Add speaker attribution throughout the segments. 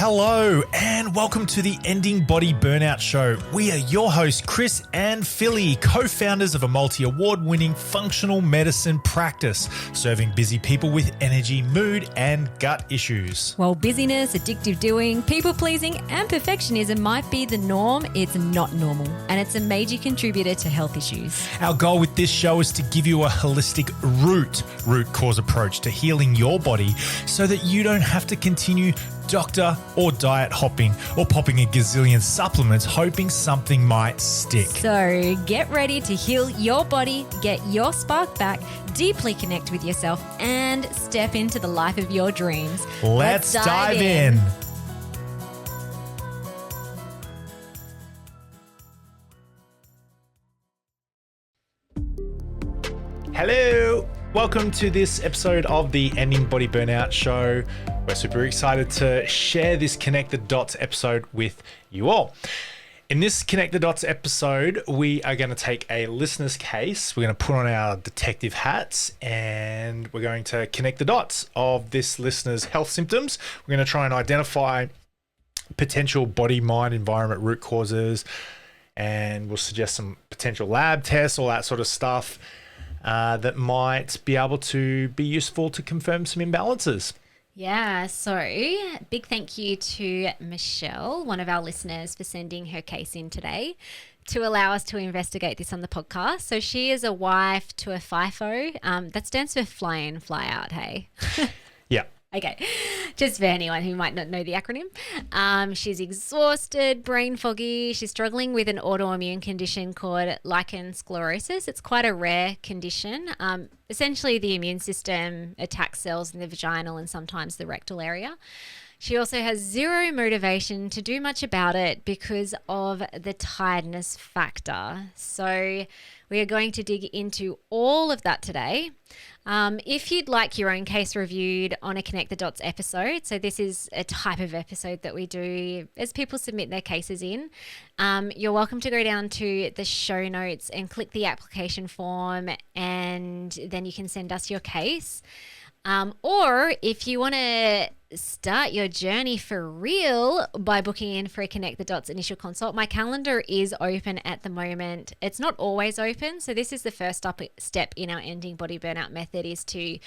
Speaker 1: Hello and welcome to the Ending Body Burnout Show. We are your hosts, Chris and Philly, co-founders of a multi-award-winning functional medicine practice, serving busy people with energy, mood, and gut issues.
Speaker 2: While busyness, addictive doing, people-pleasing, and perfectionism might be the norm, it's not normal, and it's a major contributor to health issues.
Speaker 1: Our goal with this show is to give you a holistic root cause approach to healing your body so that you don't have to continue doctor or diet hopping or popping a gazillion supplements hoping something might stick.
Speaker 2: So get ready to heal your body, get your spark back, deeply connect with yourself, and step into the life of your dreams.
Speaker 1: Let's dive in. Hello. Welcome to this episode of the Ending Body Burnout Show. We're super excited to share this Connect the Dots episode with you all. In this Connect the Dots episode, we are going to take a listener's case. We're going to put on our detective hats and we're going to connect the dots of this listener's health symptoms. We're going to try and identify potential body, mind, environment root causes, and we'll suggest some potential lab tests, all that sort of stuff that might be able to be useful to confirm some imbalances.
Speaker 2: Yeah, so big thank you to Michelle, one of our listeners, for sending her case in today to allow us to investigate this on the podcast. So she is a wife to a FIFO. That stands for fly in, fly out, hey?
Speaker 1: Yeah.
Speaker 2: Okay, just for anyone who might not know the acronym. She's exhausted, brain foggy. She's struggling with an autoimmune condition called Lichen Sclerosis. It's quite a rare condition. Essentially, the immune system attacks cells in the vaginal and sometimes the rectal area. She also has zero motivation to do much about it because of the tiredness factor. So we are going to dig into all of that today. If you'd like your own case reviewed on a Connect the Dots episode, so this is a type of episode that we do as people submit their cases in, you're welcome to go down to the show notes and click the application form, and then you can send us your case. Or if you want to start your journey for real by booking in for a Connect the Dots initial consult, my calendar is open at the moment. It's not always open. So this is the first step in our Ending Body Burnout method, is to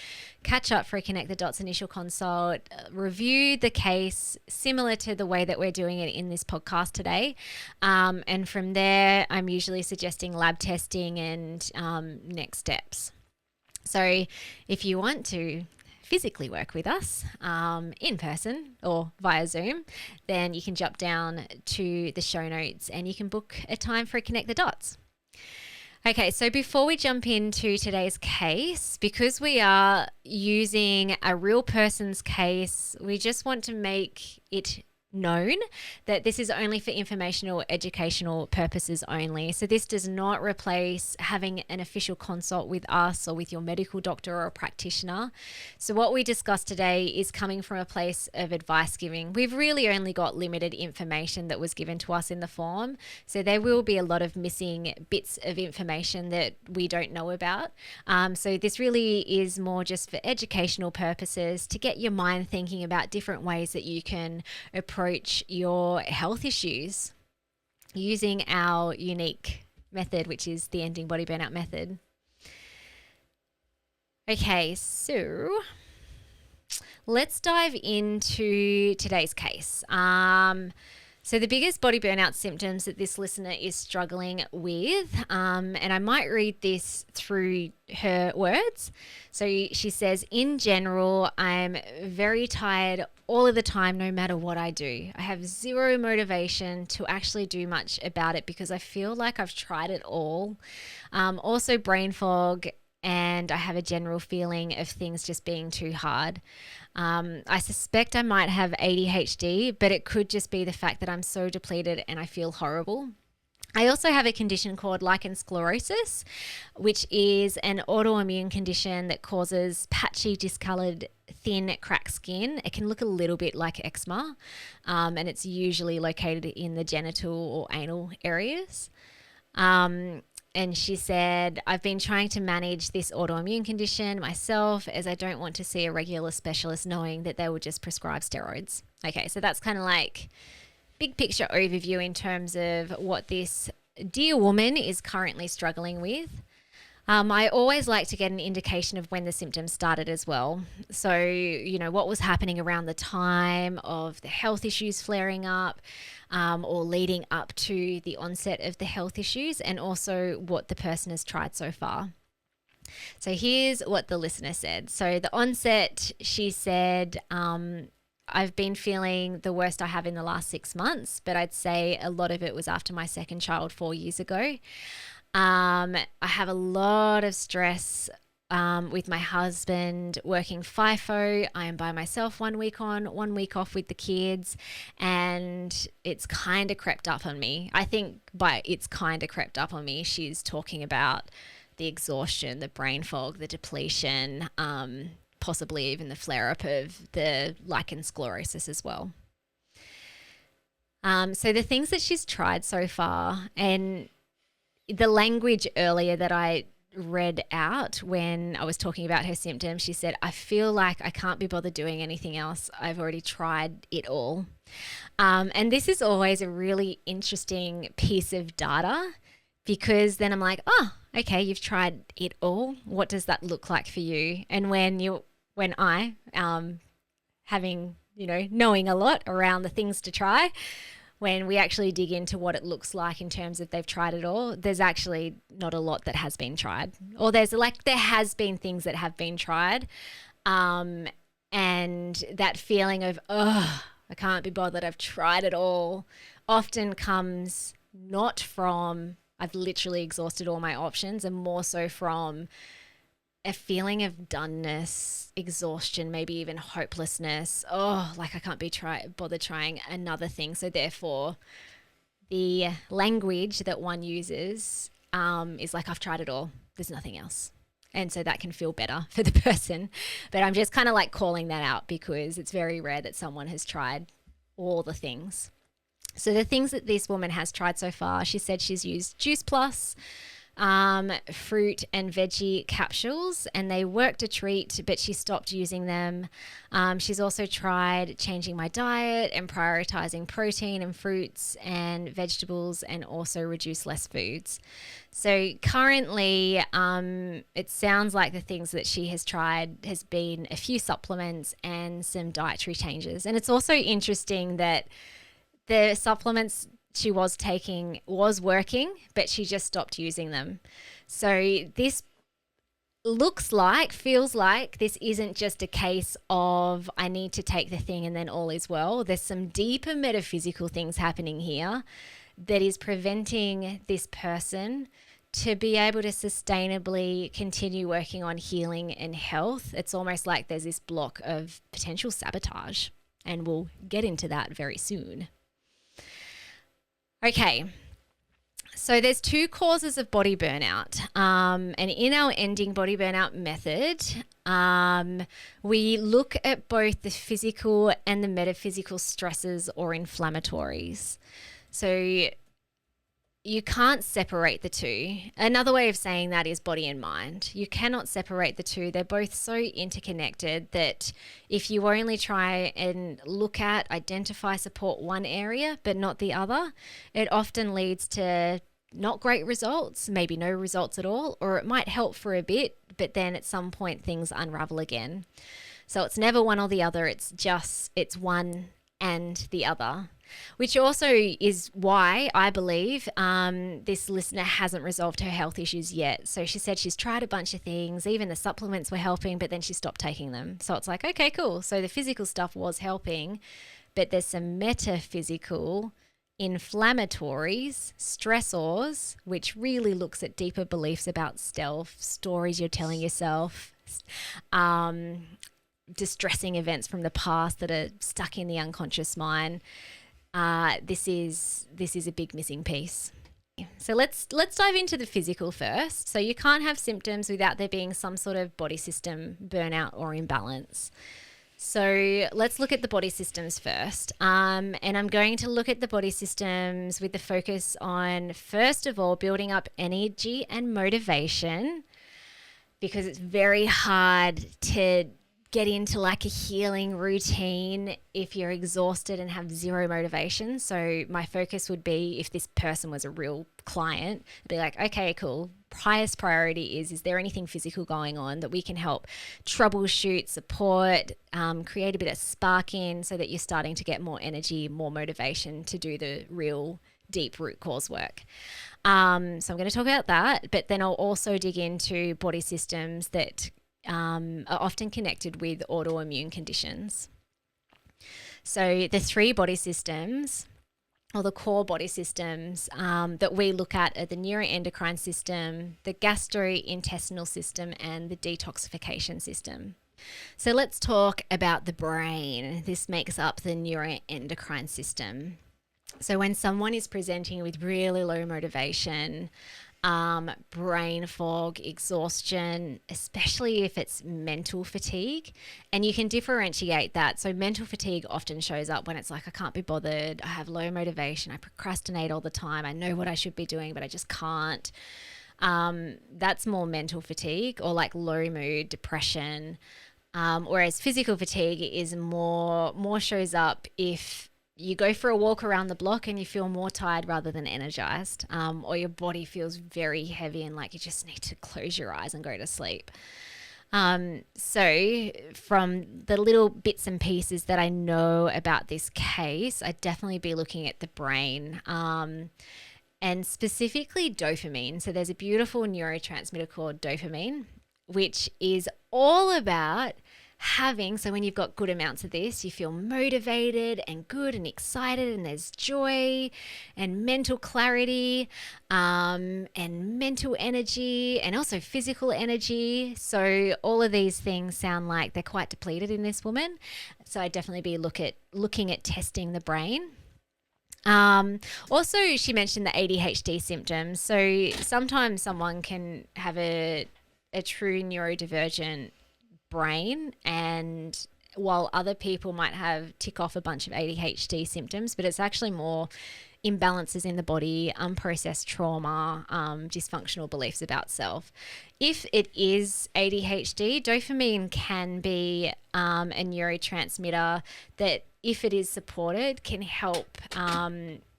Speaker 2: catch up for a Connect the Dots initial consult, review the case similar to the way that we're doing it in this podcast today. And from there, I'm usually suggesting lab testing and next steps. So if you want to physically work with us in person or via Zoom, then you can jump down to the show notes and you can book a time for a Connect the Dots. Okay, so before we jump into today's case, because we are using a real person's case, we just want to make it known that this is only for informational, educational purposes only. So this does not replace having an official consult with us or with your medical doctor or a practitioner. So what we discussed today is coming from a place of advice giving. We've really only got limited information that was given to us in the form. So there will be a lot of missing bits of information that we don't know about. So this really is more just for educational purposes, to get your mind thinking about different ways that you can approach your health issues using our unique method, which is the Ending Body Burnout method. Okay, so let's dive into today's case. So the biggest body burnout symptoms that this listener is struggling with, and I might read this through her words. So she says, in general, I'm very tired all of the time, no matter what I do. I have zero motivation to actually do much about it because I feel like I've tried it all. Also brain fog, and I have a general feeling of things just being too hard. I suspect I might have ADHD, but it could just be the fact that I'm so depleted and I feel horrible. I also have a condition called Lichen Sclerosis, which is an autoimmune condition that causes patchy, discolored, thin, cracked skin. It can look a little bit like eczema, and it's usually located in the genital or anal areas. And she said, I've been trying to manage this autoimmune condition myself as I don't want to see a regular specialist knowing that they will just prescribe steroids. Okay, so that's kind of like big picture overview in terms of what this dear woman is currently struggling with. I always like to get an indication of when the symptoms started as well. So, what was happening around the time of the health issues flaring up, or leading up to the onset of the health issues, and also what the person has tried so far. So here's what the listener said. So the onset, she said, I've been feeling the worst I have in the last 6 months, but I'd say a lot of it was after my second child 4 years ago. I have a lot of stress with my husband working FIFO. I am by myself 1 week on, 1 week off with the kids, and it's kind of crept up on me. I think by it's kind of crept up on me, she's talking about the exhaustion, the brain fog, the depletion, possibly even the flare-up of the lichen sclerosis as well. So the things that she's tried so far, and the language earlier that I read out when I was talking about her symptoms, she said, I feel like I can't be bothered doing anything else. I've already tried it all. And this is always a really interesting piece of data, because then I'm like, oh, okay, you've tried it all. What does that look like for you? And when I, having, knowing a lot around the things to try, when we actually dig into what it looks like in terms of they've tried it all, there's actually not a lot that has been tried. Or there has been things that have been tried. And that feeling of, oh, I can't be bothered, I've tried it all, often comes not from I've literally exhausted all my options, and more so from a feeling of doneness, exhaustion, maybe even hopelessness. Oh, like I can't be bothered trying another thing. So therefore, the language that one uses is like, I've tried it all. There's nothing else. And so that can feel better for the person. But I'm just kind of like calling that out because it's very rare that someone has tried all the things. So the things that this woman has tried so far, she said she's used Juice Plus, fruit and veggie capsules, and they worked a treat, but she stopped using them. She's also tried changing my diet and prioritizing protein and fruits and vegetables, and also reduce less foods. So currently, it sounds like the things that she has tried has been a few supplements and some dietary changes. And it's also interesting that the supplements she was taking was working, but she just stopped using them. So this feels like this isn't just a case of I need to take the thing and then all is well. There's some deeper metaphysical things happening here that is preventing this person to be able to sustainably continue working on healing and health. It's almost like there's this block of potential sabotage, and we'll get into that very soon. Okay, so there's 2 causes of body burnout. And in our ending body burnout method, we look at both the physical and the metaphysical stresses or inflammatories. So you can't separate the two. Another way of saying that is body and mind. You cannot separate the two. They're both so interconnected that if you only try and look at, identify, support one area but not the other, it often leads to not great results, maybe no results at all, or it might help for a bit, but then at some point things unravel again. So it's never one or the other. It's one and the other. Which also is why I believe this listener hasn't resolved her health issues yet. So she said she's tried a bunch of things, even the supplements were helping, but then she stopped taking them. So it's like, okay, cool. So the physical stuff was helping, but there's some metaphysical inflammatories, stressors, which really looks at deeper beliefs about self, stories you're telling yourself, distressing events from the past that are stuck in the unconscious mind. This is a big missing piece. So let's dive into the physical first. So you can't have symptoms without there being some sort of body system burnout or imbalance. So let's look at the body systems first. And I'm going to look at the body systems with the focus on, first of all, building up energy and motivation, because it's very hard to get into like a healing routine if you're exhausted and have zero motivation. So my focus would be, if this person was a real client, it'd be like, okay, cool. Highest priority is there anything physical going on that we can help troubleshoot, support, create a bit of spark in, so that you're starting to get more energy, more motivation to do the real deep root cause work. So I'm going to talk about that, but then I'll also dig into body systems that are often connected with autoimmune conditions. So the three body systems, or the core body systems that we look at, are the neuroendocrine system, the gastrointestinal system, and the detoxification system. So let's talk about the brain. This makes up the neuroendocrine system. So when someone is presenting with really low motivation, brain fog, exhaustion, especially if it's mental fatigue, and you can differentiate that. So mental fatigue often shows up when it's like, I can't be bothered, I have low motivation, I procrastinate all the time, I know what I should be doing, but I just can't. That's more mental fatigue, or like low mood, depression. Whereas physical fatigue is more shows up if you go for a walk around the block and you feel more tired rather than energized, or your body feels very heavy and like you just need to close your eyes and go to sleep. So from the little bits and pieces that I know about this case, I'd definitely be looking at the brain, and specifically dopamine. So there's a beautiful neurotransmitter called dopamine, which is all about having, so when you've got good amounts of this, you feel motivated and good and excited, and there's joy and mental clarity, and mental energy, and also physical energy. So all of these things sound like they're quite depleted in this woman. So I'd definitely be looking at testing the brain. Also, she mentioned the ADHD symptoms. So sometimes someone can have a true neurodivergent brain, and while other people might have tick off a bunch of ADHD symptoms, but it's actually more imbalances in the body, unprocessed trauma, dysfunctional beliefs about self. If it is ADHD, dopamine can be a neurotransmitter that, if it is supported, can help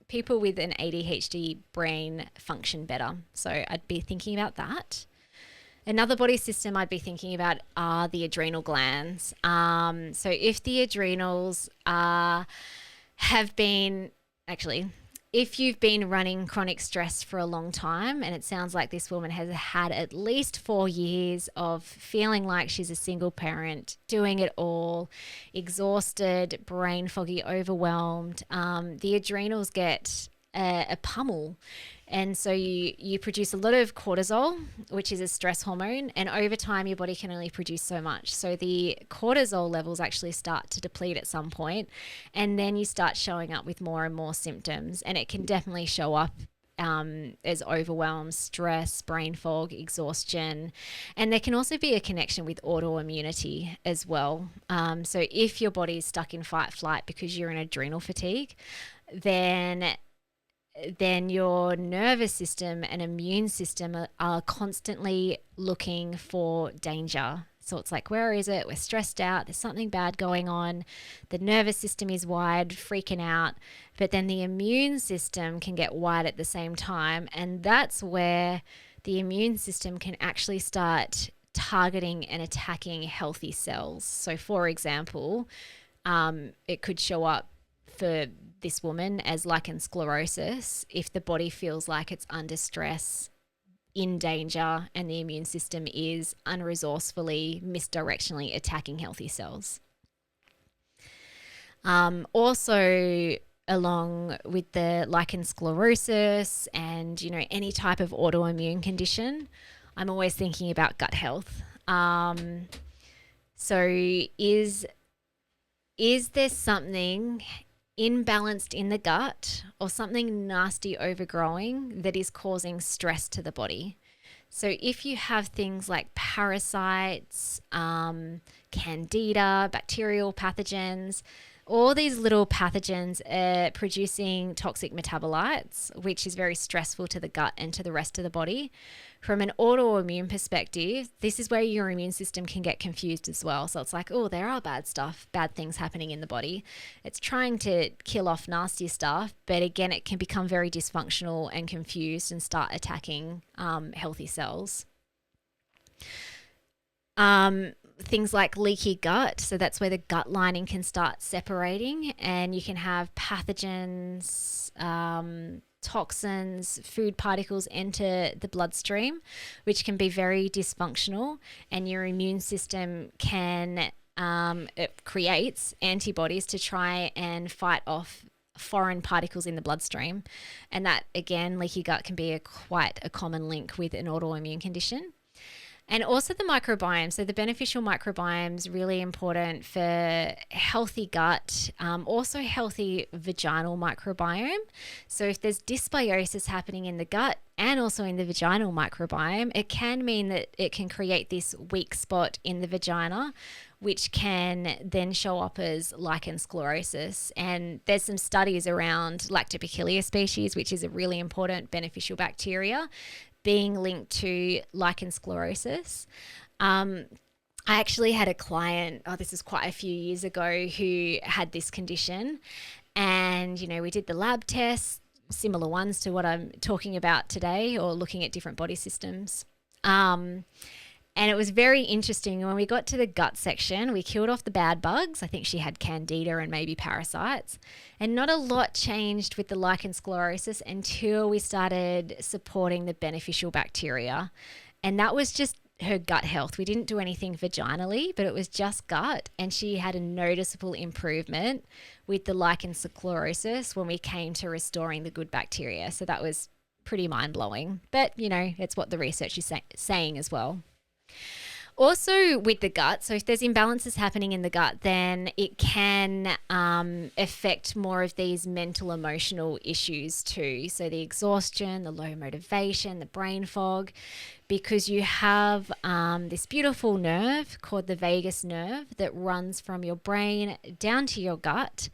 Speaker 2: people with an ADHD brain function better. So I'd be thinking about that. Another body system I'd be thinking about are the adrenal glands. So if the adrenals if you've been running chronic stress for a long time, and it sounds like this woman has had at least 4 years of feeling like she's a single parent, doing it all, exhausted, brain foggy, overwhelmed, the adrenals get a pummel. And so you produce a lot of cortisol, which is a stress hormone, and over time your body can only produce so much. So the cortisol levels actually start to deplete at some point, and then you start showing up with more and more symptoms, and it can definitely show up as overwhelm, stress, brain fog, exhaustion. And there can also be a connection with autoimmunity as well. So if your body is stuck in fight flight because you're in adrenal fatigue, then your nervous system and immune system are constantly looking for danger. So it's like, where is it? We're stressed out. There's something bad going on. The nervous system is wired, freaking out. But then the immune system can get wired at the same time. And that's where the immune system can actually start targeting and attacking healthy cells. So for example, it could show up for this woman as lichen sclerosis if the body feels like it's under stress, in danger, and the immune system is unresourcefully, misdirectionally attacking healthy cells. Also, along with the lichen sclerosis and, any type of autoimmune condition, I'm always thinking about gut health. So is there something imbalanced in the gut, or something nasty overgrowing that is causing stress to the body? So if you have things like parasites, candida, bacterial pathogens. All these little pathogens are producing toxic metabolites, which is very stressful to the gut and to the rest of the body. From an autoimmune perspective, this is where your immune system can get confused as well. So it's like, oh, there are bad things happening in the body. It's trying to kill off nasty stuff, but again, it can become very dysfunctional and confused and start attacking healthy cells. Things like leaky gut. So that's where the gut lining can start separating, and you can have pathogens, toxins, food particles enter the bloodstream, which can be very dysfunctional, and your immune system can, it creates antibodies to try and fight off foreign particles in the bloodstream. And that, again, leaky gut can be quite a common link with an autoimmune condition. And also the microbiome. So the beneficial microbiome is really important for healthy gut, also healthy vaginal microbiome. So if there's dysbiosis happening in the gut and also in the vaginal microbiome, it can mean that it can create this weak spot in the vagina, which can then show up as lichen sclerosis. And there's some studies around Lactobacillus species, which is a really important beneficial bacteria, being linked to lichen sclerosis. I actually had a client, this is quite a few years ago, who had this condition. And, we did the lab tests, similar ones to what I'm talking about today, or looking at different body systems. And it was very interesting. When we got to the gut section, we killed off the bad bugs. I think she had candida and maybe parasites. And not a lot changed with the lichen sclerosis until we started supporting the beneficial bacteria. And that was just her gut health. We didn't do anything vaginally, but it was just gut. And she had a noticeable improvement with the lichen sclerosis when we came to restoring the good bacteria. So that was pretty mind-blowing. But, it's what the research is saying as well. Also with the gut, so if there's imbalances happening in the gut, then it can affect more of these mental emotional issues too. So the exhaustion, the low motivation, the brain fog, because you have this beautiful nerve called the vagus nerve that runs from your brain down to your gut.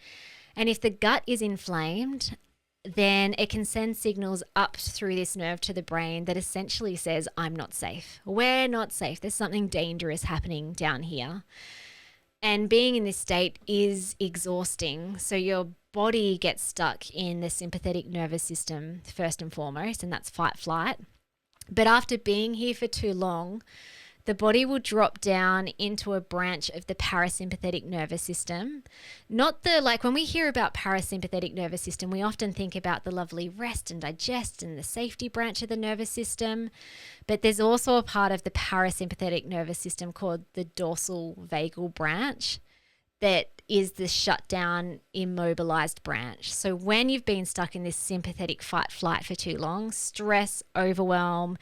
Speaker 2: And if the gut is inflamed, then it can send signals up through this nerve to the brain that essentially says, I'm not safe. We're not safe. There's something dangerous happening down here. And being in this state is exhausting. So your body gets stuck in the sympathetic nervous system first and foremost, and that's fight flight. But after being here for too long, the body will drop down into a branch of the parasympathetic nervous system. Not when we hear about parasympathetic nervous system, we often think about the lovely rest and digest and the safety branch of the nervous system. But there's also a part of the parasympathetic nervous system called the dorsal vagal branch that is the shutdown, immobilized branch. So when you've been stuck in this sympathetic fight flight for too long, stress, overwhelm,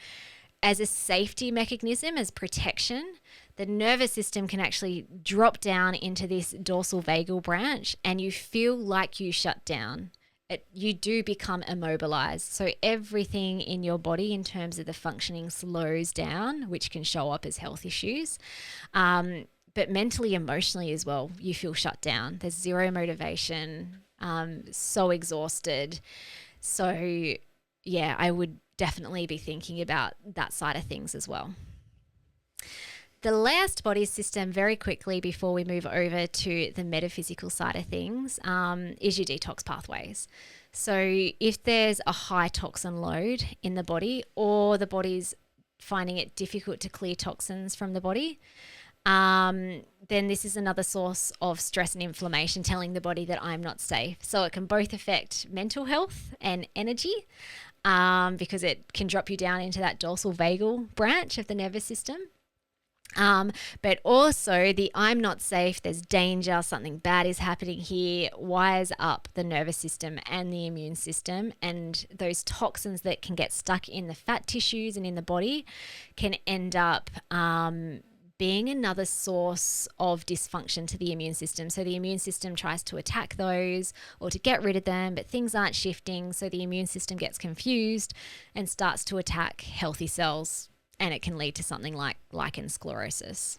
Speaker 2: as a safety mechanism, as protection, the nervous system can actually drop down into this dorsal vagal branch and you feel like you shut down. You do become immobilized. So everything in your body in terms of the functioning slows down, which can show up as health issues. But mentally, emotionally as well, you feel shut down. There's zero motivation, so exhausted. So yeah, I would definitely be thinking about that side of things as well. The last body system, very quickly before we move over to the metaphysical side of things, is your detox pathways. So if there's a high toxin load in the body, or the body's finding it difficult to clear toxins from the body, then this is another source of stress and inflammation, telling the body that I'm not safe. So it can both affect mental health and energy, because it can drop you down into that dorsal vagal branch of the nervous system. But also the I'm not safe, there's danger, something bad is happening here, wires up the nervous system and the immune system, and those toxins that can get stuck in the fat tissues and in the body can end up being another source of dysfunction to the immune system. So the immune system tries to attack those or to get rid of them, but things aren't shifting. So the immune system gets confused and starts to attack healthy cells, and it can lead to something like lichen sclerosis.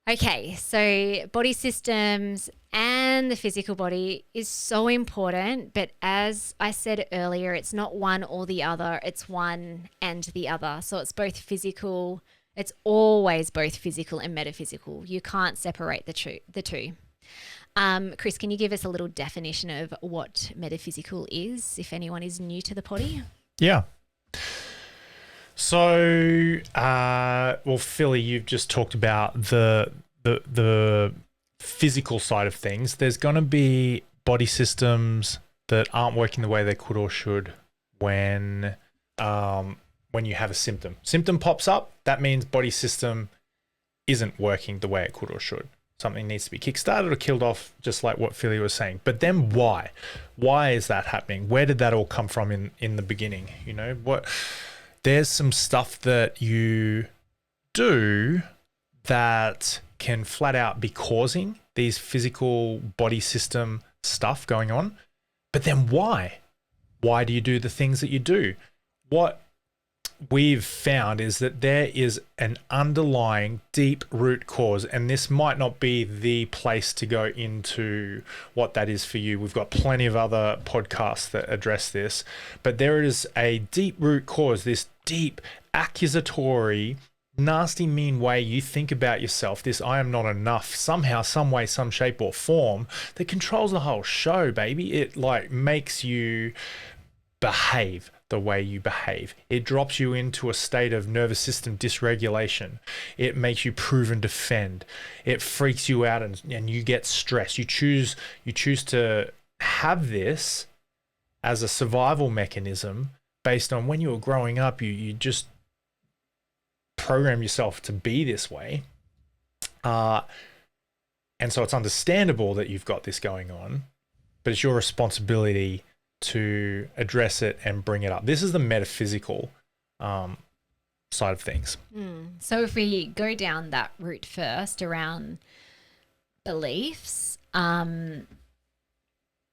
Speaker 2: Okay, so body systems and the physical body is so important, but as I said earlier, it's not one or the other, it's one and the other. So it's both physical, it's always both physical and metaphysical. You can't separate the two. Chris, can you give us a little definition of what metaphysical is if anyone is new to the potty?
Speaker 1: Yeah. So, well, Philly, you've just talked about the physical side of things. There's going to be body systems that aren't working the way they could or should when you have a symptom. Symptom pops up, that means body system isn't working the way it could or should. Something needs to be kickstarted or killed off, just like what Philly was saying. But then why? Why is that happening? Where did that all come from in the beginning? You know, there's some stuff that you do that can flat out be causing these physical body system stuff going on. But then why? Why do you do the things that you do? What we've found is that there is an underlying deep root cause, and this might not be the place to go into what that is for you. We've got plenty of other podcasts that address this, but there is a deep root cause, this deep accusatory, nasty, mean way you think about yourself, this I am not enough, somehow, some way, some shape or form, that controls the whole show, baby. It like makes you behave the way you behave. It drops you into a state of nervous system dysregulation. It makes you prove and defend. It freaks you out and you get stressed. You choose to have this as a survival mechanism based on when you were growing up, you just program yourself to be this way. And so it's understandable that you've got this going on, but it's your responsibility to address it and bring it up. This is the metaphysical side of things.
Speaker 2: So if we go down that route first around beliefs,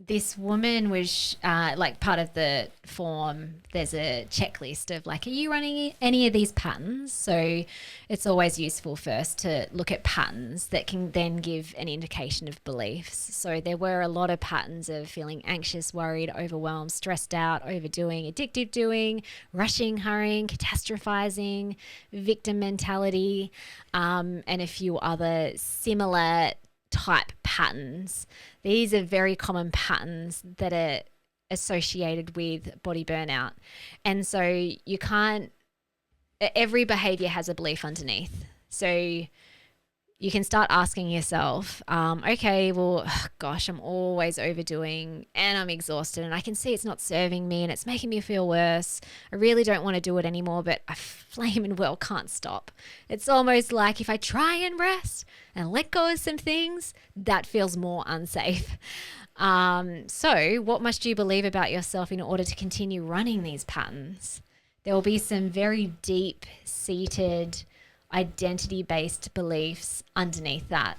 Speaker 2: this woman was like part of the form, there's a checklist of like, are you running any of these patterns? So it's always useful first to look at patterns that can then give an indication of beliefs. So there were a lot of patterns of feeling anxious, worried, overwhelmed, stressed out, overdoing, addictive doing, rushing, hurrying, catastrophizing, victim mentality, and a few other similar type patterns. These are very common patterns that are associated with body burnout. And so you can't, every behavior has a belief underneath. So you can start asking yourself, okay, well, gosh, I'm always overdoing and I'm exhausted and I can see it's not serving me and it's making me feel worse. I really don't want to do it anymore, but I flaming well can't stop. It's almost like if I try and rest and let go of some things, that feels more unsafe. So what must you believe about yourself in order to continue running these patterns? There will be some very deep-seated identity-based beliefs underneath that.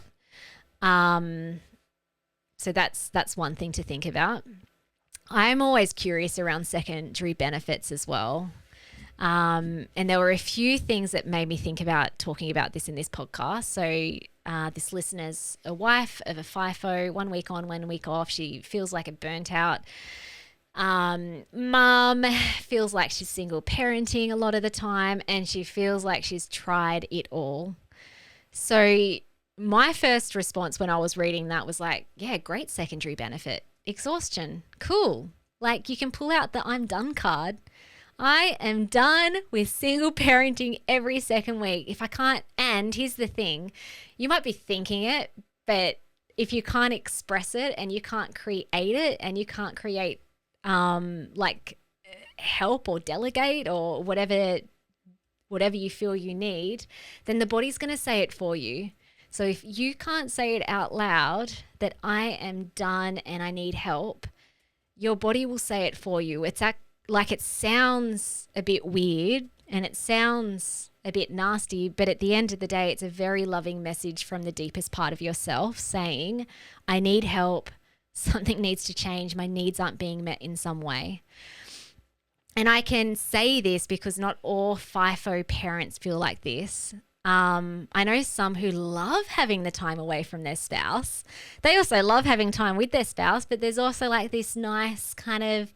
Speaker 2: So that's one thing to think about. I'm always curious around secondary benefits as well. And there were a few things that made me think about talking about this in this podcast. So this listener's a wife of a FIFO, 1 week on, 1 week off. She feels like a burnt out mum, feels like she's single parenting a lot of the time, and she feels like she's tried it all. So my first response when I was reading that was like, yeah, great secondary benefit. Exhaustion. Cool. Like you can pull out the I'm done card. I am done with single parenting every second week. If I can't, and here's the thing, you might be thinking it, but if you can't express it and you can't create it and you can't create like help or delegate or whatever you feel you need, then the body's going to say it for you. So if you can't say it out loud that I am done and I need help, your body will say it for you. It's like it sounds a bit weird and it sounds a bit nasty, but at the end of the day, it's a very loving message from the deepest part of yourself saying, I need help. Something needs to change. My needs aren't being met in some way. And I can say this because not all FIFO parents feel like this. I know some who love having the time away from their spouse. They also love having time with their spouse, but there's also like this nice kind of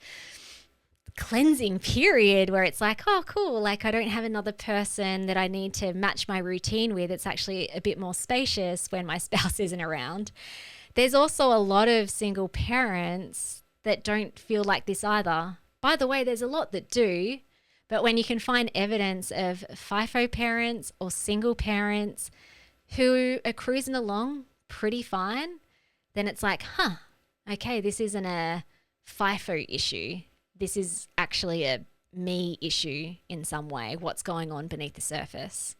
Speaker 2: cleansing period where it's like, oh, cool. Like I don't have another person that I need to match my routine with. It's actually a bit more spacious when my spouse isn't around. There's also a lot of single parents that don't feel like this either. By the way, there's a lot that do. But when you can find evidence of FIFO parents or single parents who are cruising along pretty fine, then it's like, okay, this isn't a FIFO issue. This is actually a me issue in some way. What's going on beneath the surface?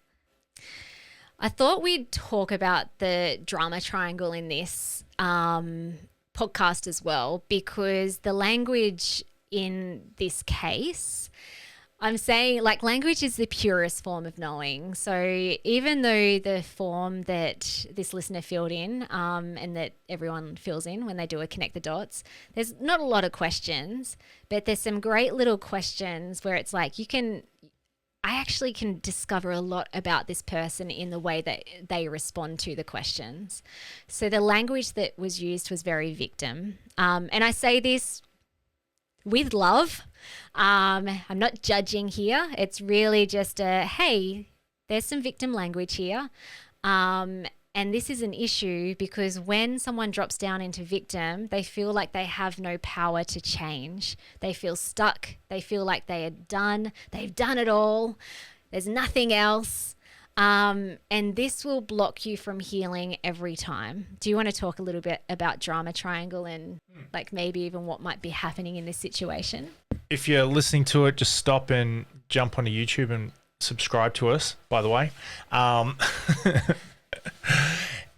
Speaker 2: I thought we'd talk about the drama triangle in this podcast as well, because the language in this case, I'm saying like language is the purest form of knowing. So even though the form that this listener filled in and that everyone fills in when they do a connect the dots, there's not a lot of questions, but there's some great little questions where it's like I actually can discover a lot about this person in the way that they respond to the questions. So the language that was used was very victim. And I say this with love. I'm not judging here. It's really just hey, there's some victim language here. And this is an issue because when someone drops down into victim, they feel like they have no power to change. They feel stuck. They feel like they are done. They've done it all. There's nothing else. And this will block you from healing every time. Do you want to talk a little bit about drama triangle and like maybe even what might be happening in this situation?
Speaker 1: If you're listening to it, just stop and jump onto YouTube and subscribe to us, by the way.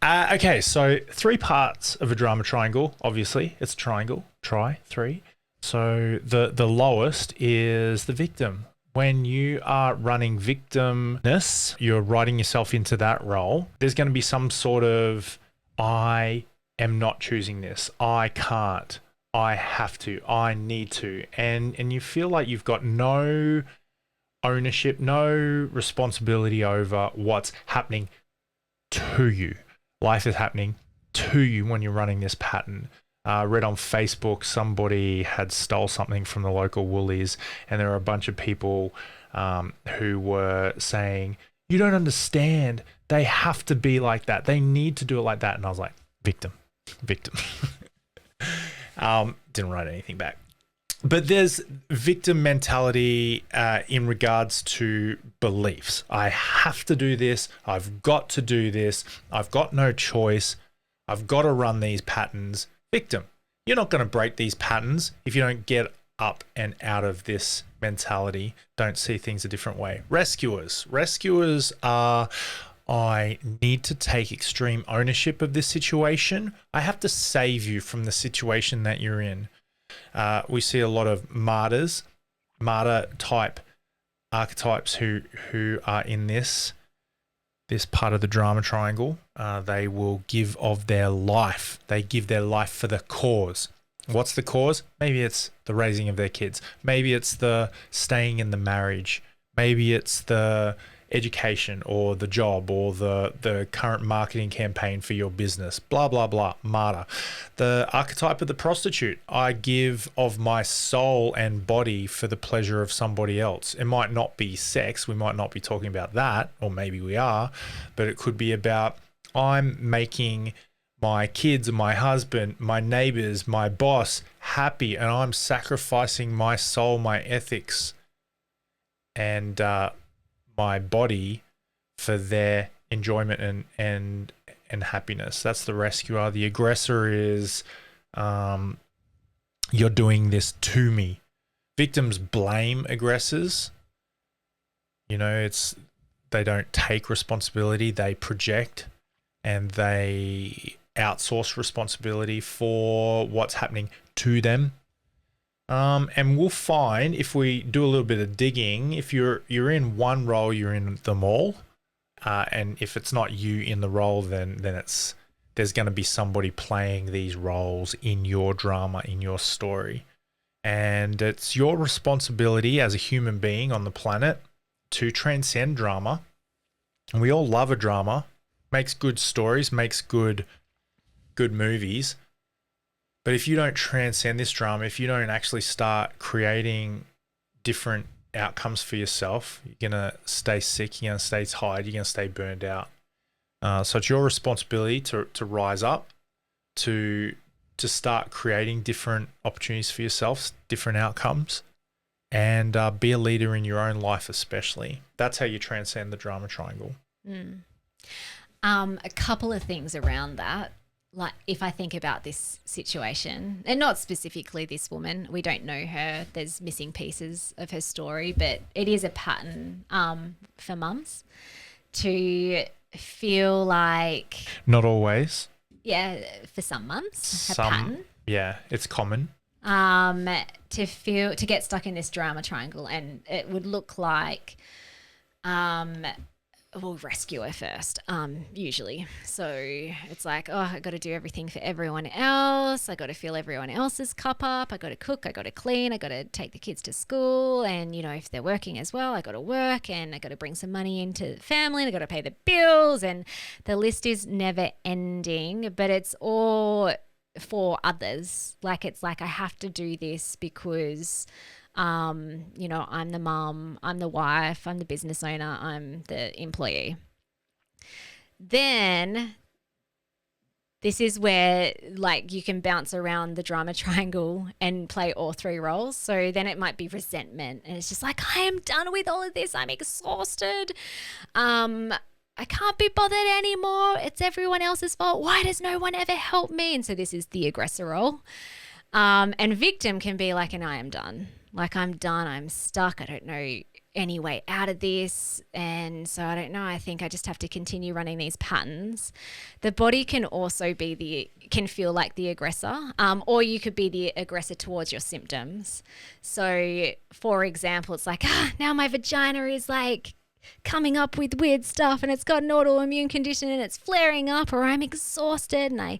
Speaker 1: Okay, so 3 parts of a drama triangle. Obviously, it's a triangle. Try 3. So the lowest is the victim. When you are running victimness, you're writing yourself into that role. There's going to be some sort of, I am not choosing this. I can't. I have to. I need to. And you feel like you've got no ownership, no responsibility over what's happening to you. Life is happening to you when you're running this pattern. Read on Facebook, somebody had stole something from the local Woolies, and there were a bunch of people who were saying, you don't understand. They have to be like that. They need to do it like that. And I was like, victim. Didn't write anything back. But there's victim mentality in regards to beliefs. I have to do this. I've got to do this. I've got no choice. I've got to run these patterns. Victim. You're not going to break these patterns if you don't get up and out of this mentality. Don't see things a different way. Rescuers. Rescuers are, I need to take extreme ownership of this situation. I have to save you from the situation that you're in. We see a lot of martyrs, martyr type archetypes who are in this part of the drama triangle. They will give of their life. They give their life for the cause. What's the cause? Maybe it's the raising of their kids. Maybe it's the staying in the marriage. Maybe it's the education or the job or the current marketing campaign for your business, blah, blah, blah, martyr. The archetype of the prostitute, I give of my soul and body for the pleasure of somebody else. It might not be sex. We might not be talking about that, or maybe we are, but it could be about I'm making my kids, my husband, my neighbors, my boss happy, and I'm sacrificing my soul, my ethics, and my body for their enjoyment and happiness. That's the rescuer. The aggressor is you're doing this to me. Victims blame aggressors. You know, they don't take responsibility, they project and they outsource responsibility for what's happening to them. And we'll find if we do a little bit of digging, if you're in one role, you're in them all. And if it's not you in the role, then there's going to be somebody playing these roles in your drama, in your story. And it's your responsibility as a human being on the planet to transcend drama And we all love a drama, makes good stories, makes good movies. But if you don't transcend this drama, if you don't actually start creating different outcomes for yourself, you're going to stay sick, you're going to stay tired, you're going to stay burned out. So it's your responsibility to rise up, to start creating different opportunities for yourself, different outcomes, and be a leader in your own life especially. That's how you transcend the drama triangle.
Speaker 2: A couple of things around that. Like if I think about this situation, and not specifically this woman, we don't know her, there's missing pieces of her story, but it is a pattern for mums to feel like...
Speaker 1: Not always.
Speaker 2: Yeah, for some mums, a
Speaker 1: Some,
Speaker 2: pattern.
Speaker 1: yeah, it's common.
Speaker 2: To get stuck in this drama triangle, and it would look like... we'll rescue her first, usually. So it's like, oh, I got to do everything for everyone else. I got to fill everyone else's cup up. I got to cook. I got to clean. I got to take the kids to school. And, you know, if they're working as well, I got to work and I got to bring some money into the family and I got to pay the bills. And the list is never ending, but it's all for others. Like, it's like I have to do this because... you know, I'm the mum, I'm the wife, I'm the business owner, I'm the employee. Then this is where like you can bounce around the drama triangle and play all three roles. So then it might be resentment and it's just like, I am done with all of this. I'm exhausted. I can't be bothered anymore. It's everyone else's fault. Why does no one ever help me? And so this is the aggressor role. And victim can be like, and I am done. Like, I'm done. I'm stuck. I don't know any way out of this. And so I don't know. I think I just have to continue running these patterns. The body can also can feel like the aggressor, or you could be the aggressor towards your symptoms. So for example, it's like, now my vagina is like coming up with weird stuff and it's got an autoimmune condition and it's flaring up, or I'm exhausted and I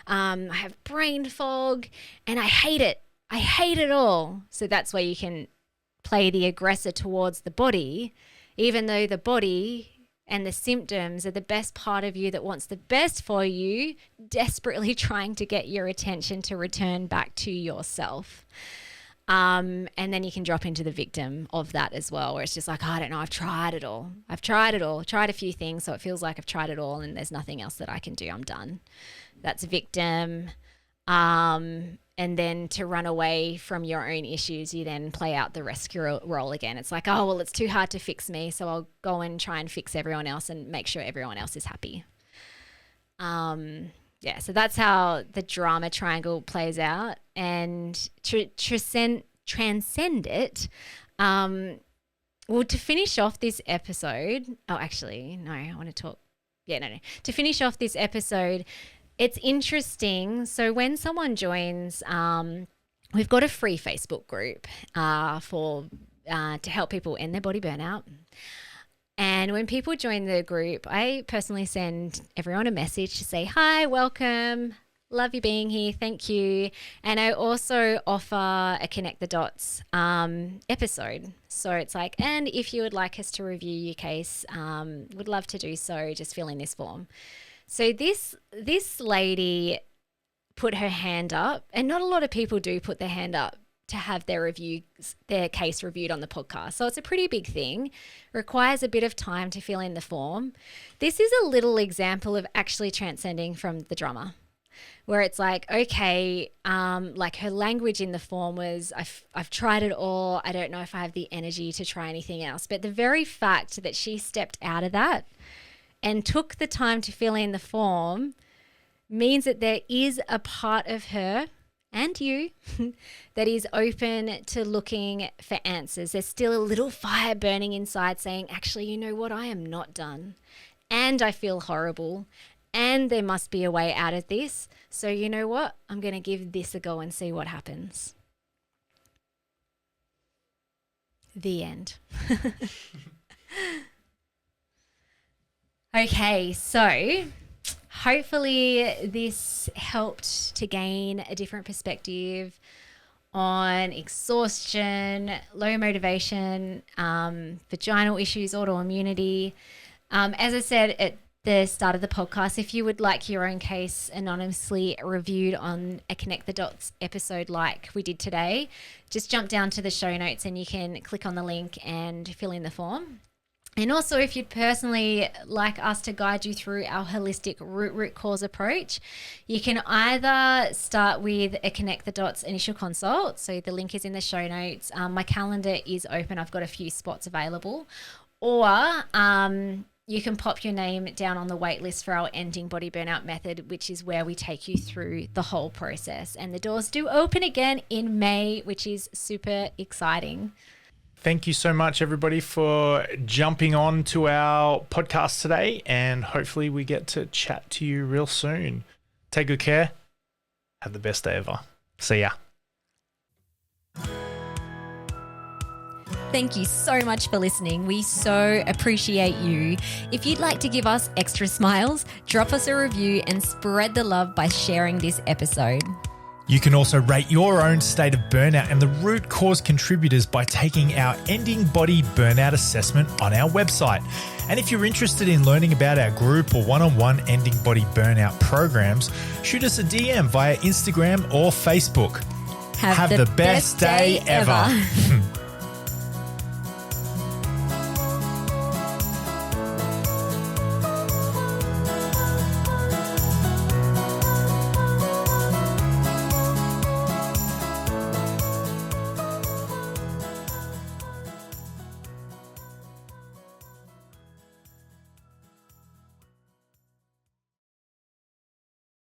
Speaker 2: have brain fog and I hate it. I hate it all. So that's where you can play the aggressor towards the body, even though the body and the symptoms are the best part of you that wants the best for you, desperately trying to get your attention to return back to yourself. And then you can drop into the victim of that as well, where it's just like, I don't know, I've tried it all. Tried a few things, so it feels like I've tried it all and there's nothing else that I can do. I'm done. That's a victim. And then to run away from your own issues, you then play out the rescue role again. It's like, oh, well, it's too hard to fix me, so I'll go and try and fix everyone else and make sure everyone else is happy. Yeah, so that's how the drama triangle plays out. And transcend it. Well, to finish off this episode, to finish off this episode, it's interesting. So when someone joins, we've got a free Facebook group to help people end their body burnout. And when people join the group, I personally send everyone a message to say, hi, welcome, love you being here, thank you. And I also offer a Connect the Dots episode. So it's like, and if you would like us to review your case, would love to do so, just fill in this form. So this lady put her hand up, and not a lot of people do put their hand up to have their case reviewed on the podcast. So it's a pretty big thing. Requires a bit of time to fill in the form. This is a little example of actually transcending from the drama, where it's like, okay, like her language in the form was, I've tried it all. I don't know if I have the energy to try anything else. But the very fact that she stepped out of that and took the time to fill in the form means that there is a part of her and you that is open to looking for answers. There's still a little fire burning inside saying, actually, you know what? I am not done. And I feel horrible. And there must be a way out of this. So you know what? I'm going to give this a go and see what happens. The end. Okay, so hopefully this helped to gain a different perspective on exhaustion, low motivation, vaginal issues, autoimmunity. As I said at the start of the podcast, if you would like your own case anonymously reviewed on a Connect the Dots episode like we did today, just jump down to the show notes and you can click on the link and fill in the form. And also, if you'd personally like us to guide you through our holistic root cause approach, you can either start with a Connect the Dots initial consult. So the link is in the show notes. My calendar is open. I've got a few spots available. Or you can pop your name down on the wait list for our Ending Body Burnout method, which is where we take you through the whole process. And the doors do open again in May, which is super exciting.
Speaker 1: Thank you so much, everybody, for jumping on to our podcast today, and hopefully we get to chat to you real soon. Take good care. Have the best day ever. See ya.
Speaker 2: Thank you so much for listening. We so appreciate you. If you'd like to give us extra smiles, drop us a review and spread the love by sharing this episode.
Speaker 1: You can also rate your own state of burnout and the root cause contributors by taking our Ending Body Burnout assessment on our website. And if you're interested in learning about our group or one-on-one Ending Body Burnout programs, shoot us a DM via Instagram or Facebook.
Speaker 2: Have the best day ever.